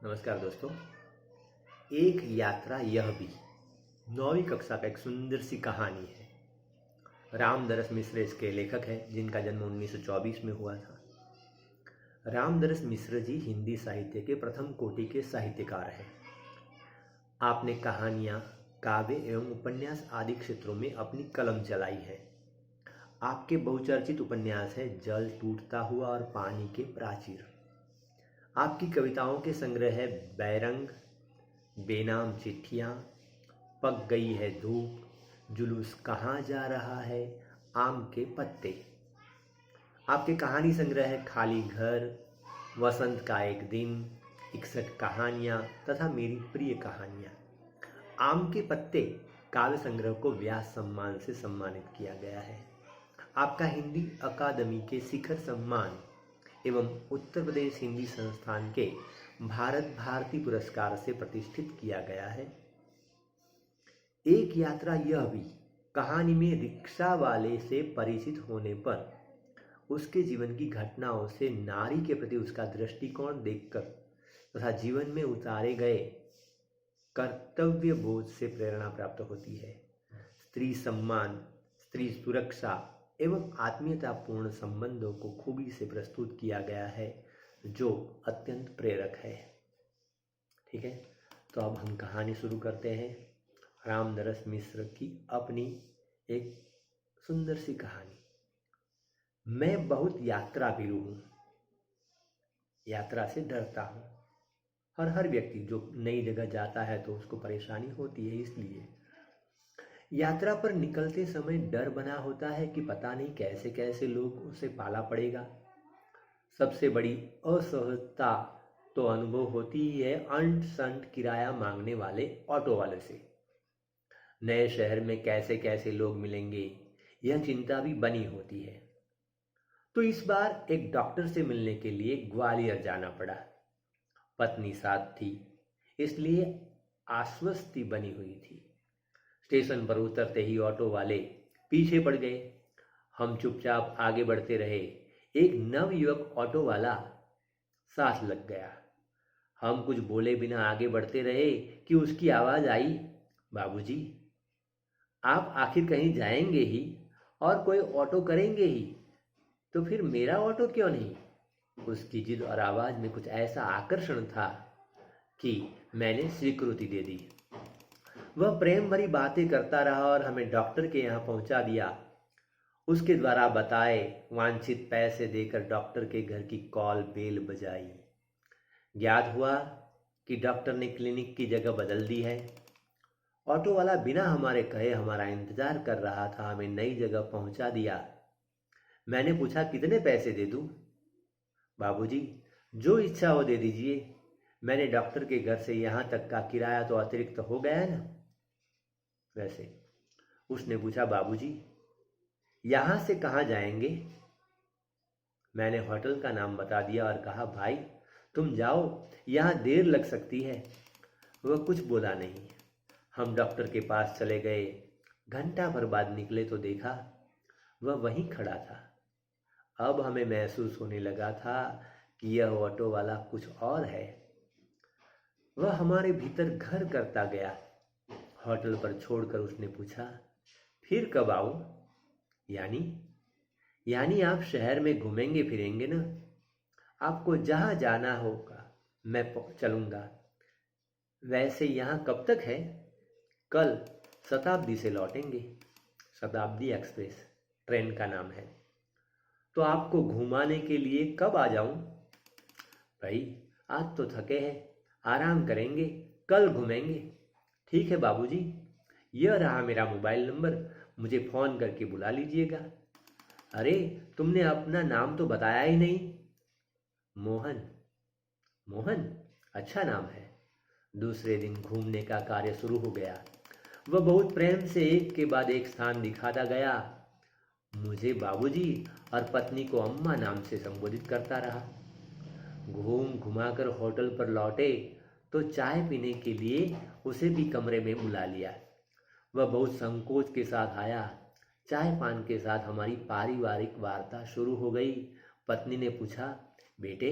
नमस्कार दोस्तों। एक यात्रा यह भी 9वीं कक्षा का एक सुंदर सी कहानी है। रामदरस मिश्र इसके लेखक हैं, जिनका जन्म 1924 में हुआ था। रामदरस मिश्र जी हिंदी साहित्य के प्रथम कोटि के साहित्यकार हैं। आपने कहानियाँ, काव्य एवं उपन्यास आदि क्षेत्रों में अपनी कलम चलाई है। आपके बहुचर्चित उपन्यास हैं जल टूटता हुआ और पानी के प्राचीर। आपकी कविताओं के संग्रह है बैरंग, बेनाम चिट्ठियाँ, पक गई है धूप, जुलूस कहाँ जा रहा है, आम के पत्ते। आपके कहानी संग्रह है खाली घर, वसंत का एक दिन, 61 कहानियाँ तथा मेरी प्रिय कहानियाँ। आम के पत्ते काव्य संग्रह को व्यास सम्मान से सम्मानित किया गया है। आपका हिंदी अकादमी के शिखर सम्मान एवं उत्तर प्रदेश हिंदी संस्थान के भारत भारती पुरस्कार से प्रतिष्ठित किया गया है। एक यात्रा यह भी कहानी में रिक्शा वाले से परिचित होने पर उसके जीवन की घटनाओं से नारी के प्रति उसका दृष्टिकोण देखकर तथा जीवन में उतारे गए कर्तव्य बोध से प्रेरणा प्राप्त होती है। स्त्री सम्मान, स्त्री सुरक्षा एवं आत्मीयतापूर्ण संबंधों को खूबी से प्रस्तुत किया गया है, जो अत्यंत प्रेरक है। ठीक है, तो अब हम कहानी शुरू करते हैं। रामदरस मिश्र की अपनी एक सुंदर सी कहानी। मैं बहुत यात्रा भीरू हूँ, यात्रा से डरता हूँ। हर व्यक्ति जो नई जगह जाता है तो उसको परेशानी होती है, इसलिए यात्रा पर निकलते समय डर बना होता है कि पता नहीं कैसे कैसे लोग उसे पाला पड़ेगा। सबसे बड़ी असहजता तो अनुभव होती ही है अंट संट किराया मांगने वाले ऑटो वाले से। नए शहर में कैसे कैसे लोग मिलेंगे, यह चिंता भी बनी होती है। तो इस बार एक डॉक्टर से मिलने के लिए ग्वालियर जाना पड़ा। पत्नी साथ थी, इसलिए आश्वस्ति बनी हुई थी। स्टेशन पर उतरते ही ऑटो वाले पीछे पड़ गए। हम चुपचाप आगे बढ़ते रहे। एक नवयुवक ऑटो वाला साथ लग गया। हम कुछ बोले बिना आगे बढ़ते रहे कि उसकी आवाज आई, बाबूजी, आप आखिर कहीं जाएंगे ही और कोई ऑटो करेंगे ही, तो फिर मेरा ऑटो क्यों नहीं? उसकी जिद और आवाज में कुछ ऐसा आकर्षण था कि मैंने स्वीकृति दे दी। वह प्रेम भरी बातें करता रहा और हमें डॉक्टर के यहाँ पहुंचा दिया। उसके द्वारा बताए वांछित पैसे देकर डॉक्टर के घर की कॉल बेल बजाई। ज्ञात हुआ कि डॉक्टर ने क्लिनिक की जगह बदल दी है। ऑटो वाला बिना हमारे कहे हमारा इंतजार कर रहा था, हमें नई जगह पहुंचा दिया। मैंने पूछा, कितने पैसे दे दूं? बाबूजी, जो इच्छा हो दे दीजिए। मैंने डॉक्टर के घर से यहाँ तक का किराया तो अतिरिक्त हो गया है ना। वैसे उसने पूछा, बाबूजी, यहाँ से कहाँ जाएंगे? मैंने होटल का नाम बता दिया और कहा, भाई तुम जाओ, यहाँ देर लग सकती है। वह कुछ बोला नहीं। हम डॉक्टर के पास चले गए। घंटा भर बाद निकले तो देखा वह वहीं खड़ा था। अब हमें महसूस होने लगा था कि यह ऑटो वाला कुछ और है। वह हमारे भीतर घर करता गया। होटल पर छोड़कर उसने पूछा, फिर कब आऊं? यानी आप शहर में घूमेंगे फिरेंगे ना? आपको जहां जाना होगा मैं चलूंगा। वैसे यहाँ कब तक है? कल शताब्दी से लौटेंगे। शताब्दी एक्सप्रेस ट्रेन का नाम है। तो आपको घुमाने के लिए कब आ जाऊं? भाई आज तो थके हैं, आराम करेंगे, कल घूमेंगे। ठीक है बाबूजी, यह रहा मेरा मोबाइल नंबर, मुझे फ़ोन करके बुला लीजिएगा। अरे तुमने अपना नाम तो बताया ही नहीं। मोहन। मोहन अच्छा नाम है। दूसरे दिन घूमने का कार्य शुरू हो गया। वह बहुत प्रेम से एक के बाद एक स्थान दिखाता गया। मुझे बाबूजी और पत्नी को अम्मा नाम से संबोधित करता रहा। घूम घुमाकर होटल पर लौटे तो चाय पीने के लिए उसे भी कमरे में बुला लिया। वह बहुत संकोच के साथ आया। चाय पान के साथ हमारी पारिवारिक वार्ता शुरू हो गई। पत्नी ने पूछा, बेटे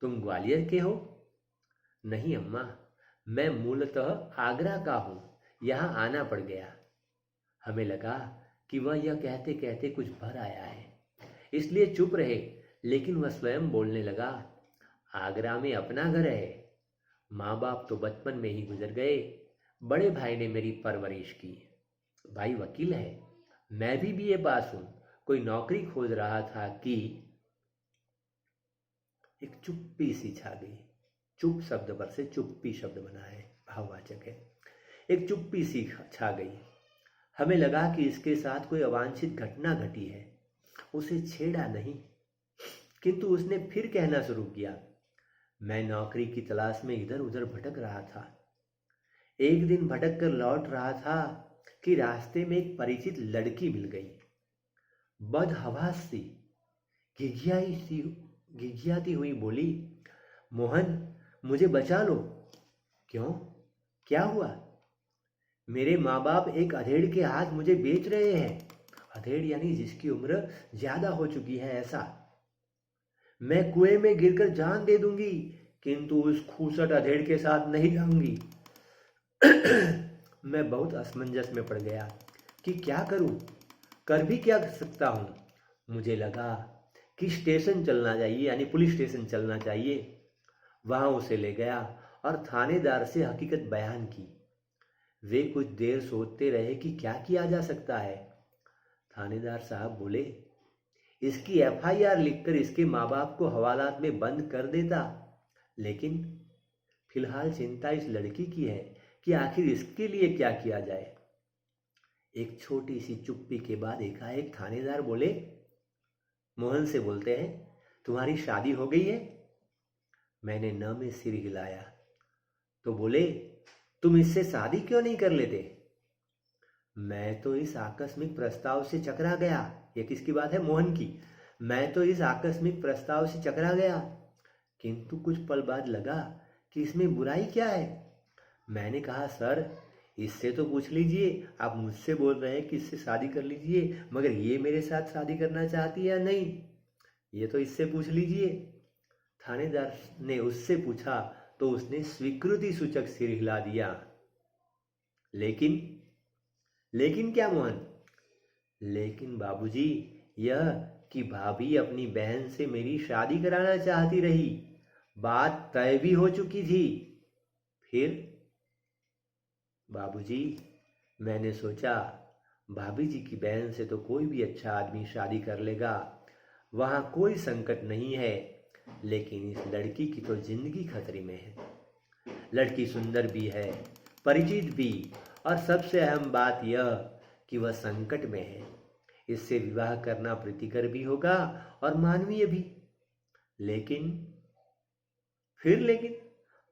तुम ग्वालियर के हो? नहीं अम्मा, मैं मूलतः आगरा का हूँ, यहाँ आना पड़ गया। हमें लगा कि वह यह कहते कहते कुछ भर आया है, इसलिए चुप रहे, लेकिन वह स्वयं बोलने लगा, आगरा में अपना घर है। माँ बाप तो बचपन में ही गुजर गए। बड़े भाई ने मेरी परवरिश की। भाई वकील है, मैं भी बीए पास हूँ। कोई नौकरी खोज रहा था कि एक चुप्पी सी छा गई। चुप शब्द पर से चुप्पी शब्द बना है, भाववाचक है। एक चुप्पी सी छा गई। हमें लगा कि इसके साथ कोई अवांछित घटना घटी है। उसे छेड़ा नहीं, किंतु उसने फिर कहना शुरू किया, मैं नौकरी की तलाश में इधर उधर भटक रहा था। एक दिन भटक कर लौट रहा था कि रास्ते में एक परिचित लड़की मिल गई। बदहवास सी, घिघियाती हुई बोली, मोहन, मुझे बचा लो। क्यों, क्या हुआ? मेरे माँ बाप एक अधेड़ के हाथ मुझे बेच रहे हैं। अधेड़ यानी जिसकी उम्र ज्यादा हो चुकी है, ऐसा। मैं कुएं में गिरकर जान दे दूंगी, किंतु उस खूसट अधेड़ के साथ नहीं जाऊंगी। मैं बहुत असमंजस में पड़ गया कि क्या करूं, कर भी क्या सकता हूं। मुझे लगा कि स्टेशन चलना चाहिए, यानी पुलिस स्टेशन चलना चाहिए। वहां उसे ले गया और थानेदार से हकीकत बयान की। वे कुछ देर सोचते रहे कि क्या किया जा सकता है। थानेदार साहब बोले, इसकी एफआईआर लिखकर इसके माँ बाप को हवालात में बंद कर देता, लेकिन फिलहाल चिंता इस लड़की की है कि आखिर इसके लिए क्या किया जाए। एक छोटी सी चुप्पी के बाद एकाएक थानेदार बोले, मोहन से बोलते हैं, तुम्हारी शादी हो गई है? मैंने न में सिर हिलाया। तो बोले, तुम इससे शादी क्यों नहीं कर लेते? मैं तो इस आकस्मिक प्रस्ताव से चकरा गया। ये किसकी बात है? मोहन की। मैं तो इस आकस्मिक प्रस्ताव से चकरा गया, किंतु कुछ पल बाद लगा कि इसमें बुराई क्या है। मैंने कहा, सर, इससे तो पूछ लीजिए। आप मुझसे बोल रहे हैं कि इससे शादी कर लीजिए, मगर ये मेरे साथ शादी करना चाहती है या नहीं, ये तो इससे पूछ लीजिए। थानेदार ने उससे पूछा तो उसने स्वीकृति सूचक सिर हिला दिया। लेकिन क्या मोहन? लेकिन बाबूजी, यह कि भाभी अपनी बहन से मेरी शादी कराना चाहती रही। बात तय भी हो चुकी थी। फिर बाबूजी, मैंने सोचा, भाभी जी की बहन से तो कोई भी अच्छा आदमी शादी कर लेगा, वहां कोई संकट नहीं है, लेकिन इस लड़की की तो जिंदगी खतरे में है। लड़की सुंदर भी है, परिचित भी, और सबसे अहम बात यह कि वह संकट में है। इससे विवाह करना प्रीतिकर भी होगा और मानवीय भी। लेकिन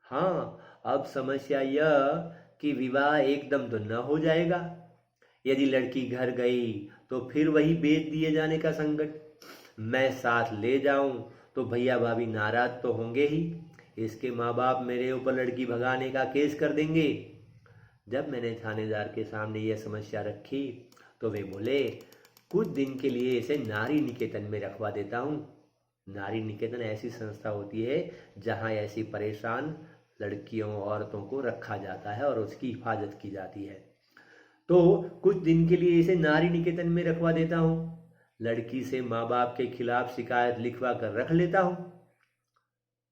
हाँ, अब समस्या यह कि विवाह एकदम तो न हो जाएगा। यदि लड़की घर गई तो फिर वही बेच दिए जाने का संकट। मैं साथ ले जाऊं तो भैया भाभी नाराज तो होंगे ही। इसके माँ बाप मेरे ऊपर लड़की भगाने का केस कर देंगे। जब मैंने थानेदार के सामने यह समस्या रखी तो वे बोले, कुछ दिन के लिए इसे नारी निकेतन में रखवा देता हूँ। नारी निकेतन ऐसी संस्था होती है जहाँ ऐसी परेशान लड़कियों औरतों को रखा जाता है और उसकी हिफाजत की जाती है। तो कुछ दिन के लिए इसे नारी निकेतन में रखवा देता हूँ। लड़की से माँ बाप के खिलाफ शिकायत लिखवा कर रख लेता हूँ।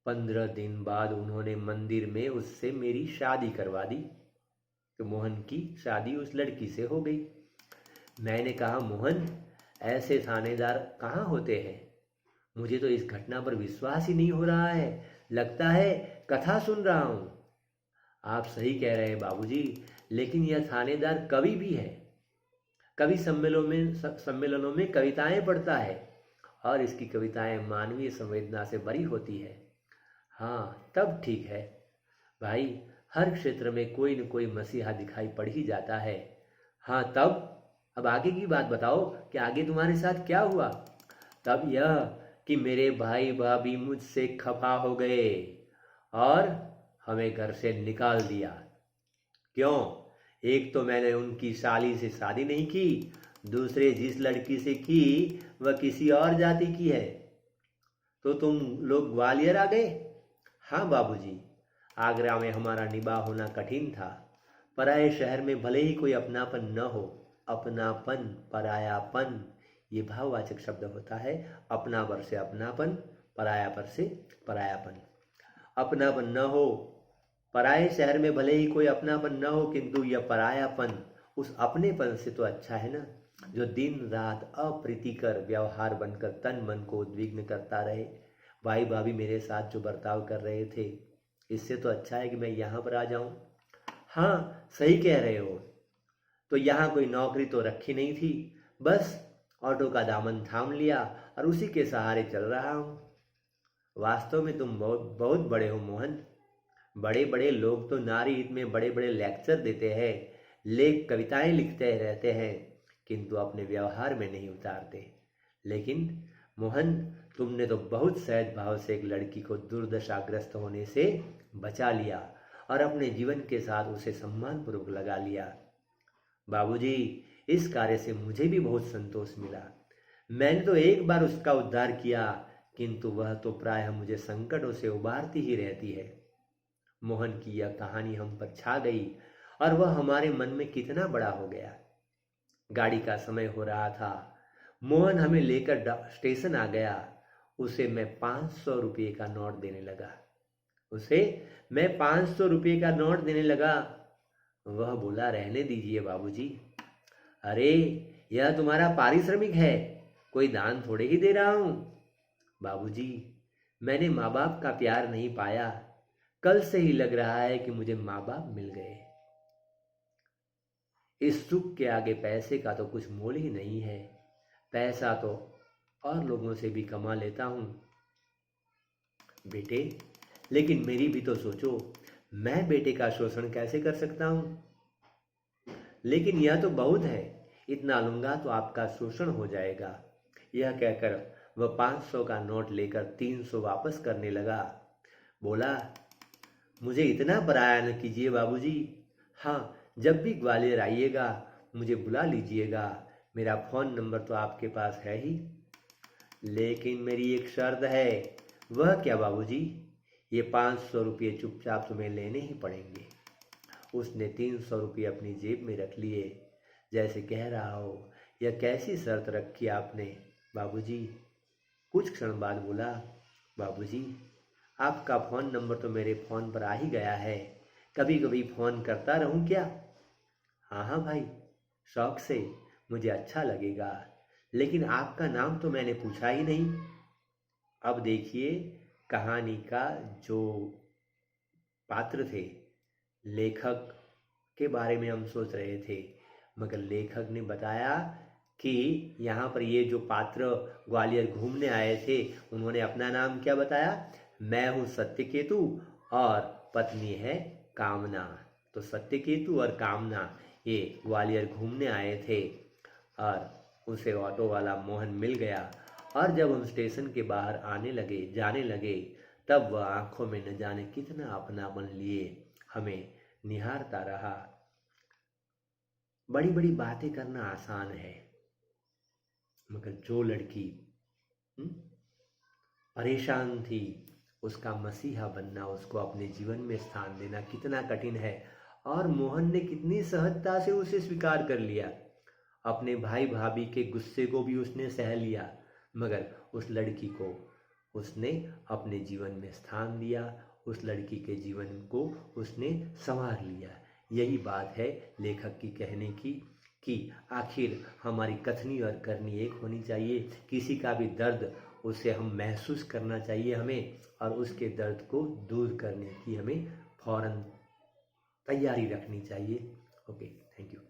15 दिन बाद उन्होंने मंदिर में उससे मेरी शादी करवा दी। तो मोहन की शादी उस लड़की से हो गई। मैंने कहा, मोहन, ऐसे थानेदार कहाँ होते हैं? मुझे तो इस घटना पर विश्वास ही नहीं हो रहा है। लगता है कथा सुन रहा हूँ। आप सही कह रहे हैं बाबूजी, लेकिन यह थानेदार कवि भी है। कवि सम्मेलनों में कविताएं पढ़ता है और इसकी कविताएं मानवीय संवेदना से भरी होती है। हाँ, तब ठीक है भाई, हर क्षेत्र में कोई न कोई मसीहा दिखाई पड़ ही जाता है। हाँ, तब अब आगे की बात बताओ कि आगे तुम्हारे साथ क्या हुआ? तब यह कि मेरे भाई भाभी मुझसे खफा हो गए और हमें घर से निकाल दिया। क्यों? एक तो मैंने उनकी साली से शादी नहीं की, दूसरे जिस लड़की से की वह किसी और जाति की है। तो तुम लोग ग्वालियर आ गए? हाँ बाबूजी, आगरा में हमारा निबाह होना कठिन था। पराये शहर में भले ही कोई अपनापन न हो, अपनापन परायापन ये भाववाचक शब्द होता है। अपना पर से अपनापन, पराया पर से परायापन। अपनापन न हो, पराये शहर में भले ही कोई अपनापन न हो, किंतु यह परायापन उस अपनेपन से तो अच्छा है ना, जो दिन रात अप्रीतिकर व्यवहार बनकर तन मन को उद्विग्न करता रहे। भाई भाभी मेरे साथ जो बर्ताव कर रहे थे, इससे तो अच्छा है कि मैं यहाँ पर आ जाऊँ। हाँ सही कह रहे हो, तो यहाँ कोई नौकरी तो रखी नहीं थी, बस ऑटो का दामन थाम लिया और उसी के सहारे चल रहा हूँ। वास्तव में तुम बहुत बहुत बड़े हो मोहन। बड़े बड़े लोग तो नारी हित में बड़े बड़े लेक्चर देते हैं, लेख कविताएं लिखते रहते हैं, किंतु अपने व्यवहार में नहीं उतारते। लेकिन मोहन, तुमने तो बहुत सहज भाव से एक लड़की को दुर्दशाग्रस्त होने से बचा लिया और अपने जीवन के साथ उसे सम्मानपूर्वक लगा लिया। बाबूजी, इस कार्य से मुझे भी बहुत संतोष मिला। मैंने तो एक बार उसका उद्धार किया, किंतु वह तो प्रायः मुझे संकटों से उबारती ही रहती है। मोहन की यह कहानी हम पर छा गई और वह हमारे मन में कितना बड़ा हो गया। गाड़ी का समय हो रहा था। मोहन हमें लेकर स्टेशन आ गया। उसे मैं 500 रुपये का नोट देने लगा। वह बोला, रहने दीजिए बाबूजी। अरे यह तुम्हारा पारिश्रमिक है, कोई दान थोड़े ही दे रहा हूं। बाबूजी, मैंने माँ बाप का प्यार नहीं पाया। कल से ही लग रहा है कि मुझे माँ बाप मिल गए। इस सुख के आगे पैसे का तो कुछ मोल ही नहीं है। पैसा तो और लोगों से भी कमा लेता हूं। बेटे, लेकिन मेरी भी तो सोचो, मैं बेटे का शोषण कैसे कर सकता हूं? लेकिन यह तो बहुत है, इतना लूंगा तो आपका शोषण हो जाएगा। यह कहकर वह 500 का नोट लेकर 300 वापस करने लगा। बोला, मुझे इतना पराया न कीजिए बाबूजी। हाँ, जब भी ग्वालियर आइएगा मुझे बुला लीजिएगा। मेरा फ़ोन नंबर तो आपके पास है ही। लेकिन मेरी एक शर्त है। वह क्या बाबूजी? ये 500 रुपये चुपचाप तुम्हें लेने ही पड़ेंगे। उसने 300 रुपये अपनी जेब में रख लिए, जैसे कह रहा हो, यह कैसी शर्त रखी आपने बाबूजी? कुछ क्षण बाद बोला, बाबूजी, आपका फ़ोन नंबर तो मेरे फ़ोन पर आ ही गया है, कभी कभी फ़ोन करता रहूं क्या? हाँ हाँ भाई, शौक से, मुझे अच्छा लगेगा। लेकिन आपका नाम तो मैंने पूछा ही नहीं। अब देखिए, कहानी का जो पात्र थे, लेखक के बारे में हम सोच रहे थे, मगर लेखक ने बताया कि यहाँ पर ये जो पात्र ग्वालियर घूमने आए थे, उन्होंने अपना नाम क्या बताया? मैं हूँ सत्यकेतु और पत्नी है कामना। तो सत्यकेतु और कामना ये ग्वालियर घूमने आए थे और उसे ऑटो वाला मोहन मिल गया। और जब हम स्टेशन के बाहर जाने लगे, तब वह आंखों में न जाने कितना अपनापन लिए हमें निहारता रहा। बड़ी बड़ी बातें करना आसान है, मगर जो लड़की परेशान थी, उसका मसीहा बनना, उसको अपने जीवन में स्थान देना कितना कठिन है। और मोहन ने कितनी सहजता से उसे स्वीकार कर लिया। अपने भाई भाभी के गुस्से को भी उसने सह लिया, मगर उस लड़की को उसने अपने जीवन में स्थान दिया, उस लड़की के जीवन को उसने संवार लिया। यही बात है लेखक की कहने की कि आखिर हमारी कथनी और करनी एक होनी चाहिए। किसी का भी दर्द उसे हम महसूस करना चाहिए हमें, और उसके दर्द को दूर करने की हमें फौरन तैयारी रखनी चाहिए। Okay, thank you.